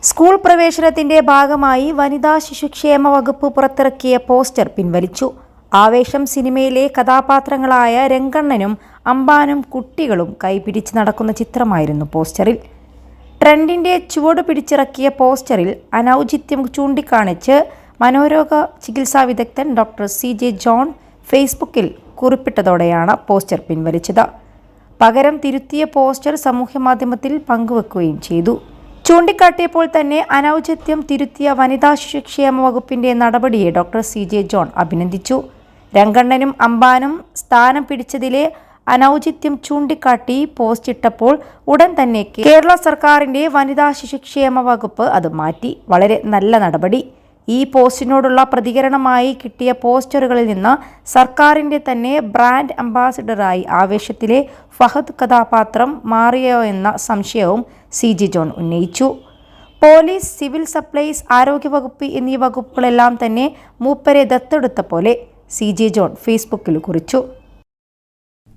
School പ്രവേശനത്തിന്റെ ഭാഗമായി വനിതാ ശിശുക്ഷേമ വകുപ്പ് പുറത്തിറക്കിയ പോസ്റ്റർ പിൻവലിച്ചു. ആവേശം സിനിമയിലെ കഥാപാത്രങ്ങളായ രംഗണ്ണനും അമ്പാനും കുട്ടികളും കൈപിടിച്ച് നടക്കുന്ന ചിത്രമായിരുന്നു പോസ്റ്ററിൽ. ട്രെൻഡിന്റെ ചുവട് പിടിച്ചിറക്കിയ പോസ്റ്ററിൽ അനൗചിത്യം ചൂണ്ടിക്കാണിച്ച് മനോരോഗ ചികിത്സാ വിദഗ്ധൻ ഡോക്ടർ CJ ജോൺ ഫേസ്ബുക്കിൽ കുറിപ്പിട്ടതോടെയാണ് പോസ്റ്റർ പിൻവലിച്ചത്. പകരം തിരുത്തിയ പോസ്റ്റർ സമൂഹമാധ്യമത്തിൽ പങ്കുവെക്കുകയും ചെയ്തു. ചൂണ്ടിക്കാട്ടിയപ്പോൾ തന്നെ അനൗചിത്യം തിരുത്തിയ വനിതാ ശിശുക്ഷേമ വകുപ്പിന്റെ നടപടിയെ ഡോക്ടർ CJ ജോൺ അഭിനന്ദിച്ചു. രംഗണ്ണനും അമ്പാനും സ്ഥാനം പിടിച്ചതിലെ അനൗചിത്യം ചൂണ്ടിക്കാട്ടി പോസ്റ്റ് ഇട്ടപ്പോൾ ഉടൻ തന്നെ കേരള സർക്കാരിന്റെ വനിതാ ശിശുക്ഷേമ വകുപ്പ് അത് മാറ്റി. വളരെ നല്ല നടപടി. ഈ പോസ്റ്റിനോടുള്ള പ്രതികരണമായി കിട്ടിയ പോസ്റ്ററുകളിൽ നിന്ന് സർക്കാരിന്റെ തന്നെ ബ്രാൻഡ് അംബാസിഡറായി ആവേശത്തിലെ ഫഹദ് കഥാപാത്രം മാറിയോ എന്ന സംശയവും CJ ജോൺ ഉന്നയിച്ചു. പോലീസ്, സിവിൽ സപ്ലൈസ്, ആരോഗ്യവകുപ്പ് എന്നീ വകുപ്പുകളെല്ലാം തന്നെ മൂപ്പരെ ദത്തെടുത്ത പോലെ CJ ജോൺ ഫേസ്ബുക്കിൽ കുറിച്ചു.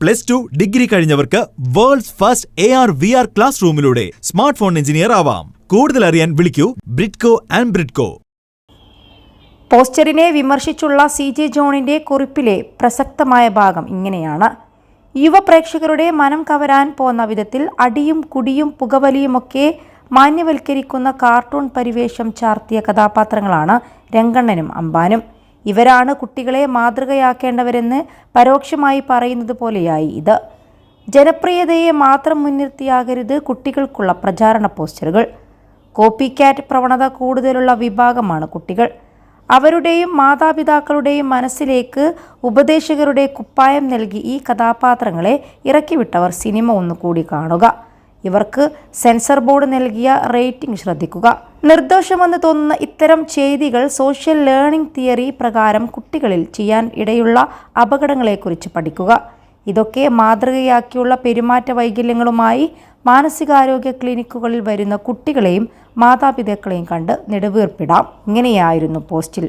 +2 ഡിഗ്രി കഴിഞ്ഞവർക്ക് വേൾഡ്സ് ഫസ്റ്റ് AR/VR ക്ലാസ് റൂമിലൂടെ സ്മാർട്ട് ഫോൺ എഞ്ചിനീയർ ആവാം. കൂടുതൽ അറിയാൻ വിളിക്കൂ ബ്രിഡ്കോ ആൻഡ് ബ്രിഡ്കോ. പോസ്റ്ററിനെ വിമർശിച്ചുള്ള CJ ജോണിന്റെ കുറിപ്പിലെ പ്രസക്തമായ ഭാഗം ഇങ്ങനെയാണ്: യുവ പ്രേക്ഷകരുടെ മനം കവരാൻ പോന്ന വിധത്തിൽ അടിയും കുടിയും പുകവലിയുമൊക്കെ മാന്യവൽക്കരിക്കുന്ന കാർട്ടൂൺ പരിവേഷം ചാർത്തിയ കഥാപാത്രങ്ങളാണ് രംഗണ്ണനും അമ്പാനും. ഇവരാണ് കുട്ടികളെ മാതൃകയാക്കേണ്ടവരെന്ന് പരോക്ഷമായി പറയുന്നത് പോലെയായി ഇത്. ജനപ്രിയതയെ മാത്രം മുൻനിർത്തിയാകരുത് കുട്ടികൾക്കുള്ള പ്രചാരണ പോസ്റ്ററുകൾ. കോപ്പി ക്യാറ്റ് പ്രവണത കൂടുതലുള്ള വിഭാഗമാണ് കുട്ടികൾ. അവരുടെയും മാതാപിതാക്കളുടെയും മനസ്സിലേക്ക് ഉപദേശകരുടെ കുപ്പായം നൽകി ഈ കഥാപാത്രങ്ങളെ ഇറക്കിവിട്ടവർ സിനിമ ഒന്നുകൂടി കാണുക. ഇവർക്ക് സെൻസർ ബോർഡ് നൽകിയ റേറ്റിംഗ് ശ്രദ്ധിക്കുക. നിർദോഷമെന്ന് തോന്നുന്ന ഇത്തരം ചെയ്തികൾ സോഷ്യൽ ലേണിംഗ് തിയറി പ്രകാരം കുട്ടികളിൽ ചെയ്യാൻ ഇടയുള്ള അപകടങ്ങളെക്കുറിച്ച് പഠിക്കുക. ഇതൊക്കെ മാതൃകയാക്കിയുള്ള പെരുമാറ്റ വൈകല്യങ്ങളുമായി മാനസികാരോഗ്യ ക്ലിനിക്കുകളിൽ വരുന്ന കുട്ടികളെയും മാതാപിതാക്കളെയും കണ്ട് നെടുവീർപ്പിടാം. ഇങ്ങനെയായിരുന്നു പോസ്റ്റിൽ.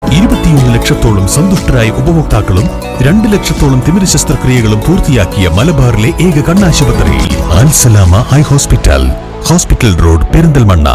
21 ലക്ഷത്തോളം സന്തുഷ്ടരായ ഉപഭോക്താക്കളും 2 ലക്ഷത്തോളം തിമിര ശസ്ത്രക്രിയകളും പൂർത്തിയാക്കിയ മലബാറിലെ ഏക കണ്ണാശുപത്രി അൽ സലാമ ഹൈ ഹോസ്പിറ്റൽ റോഡ്, പെരിന്തൽമണ്ണ.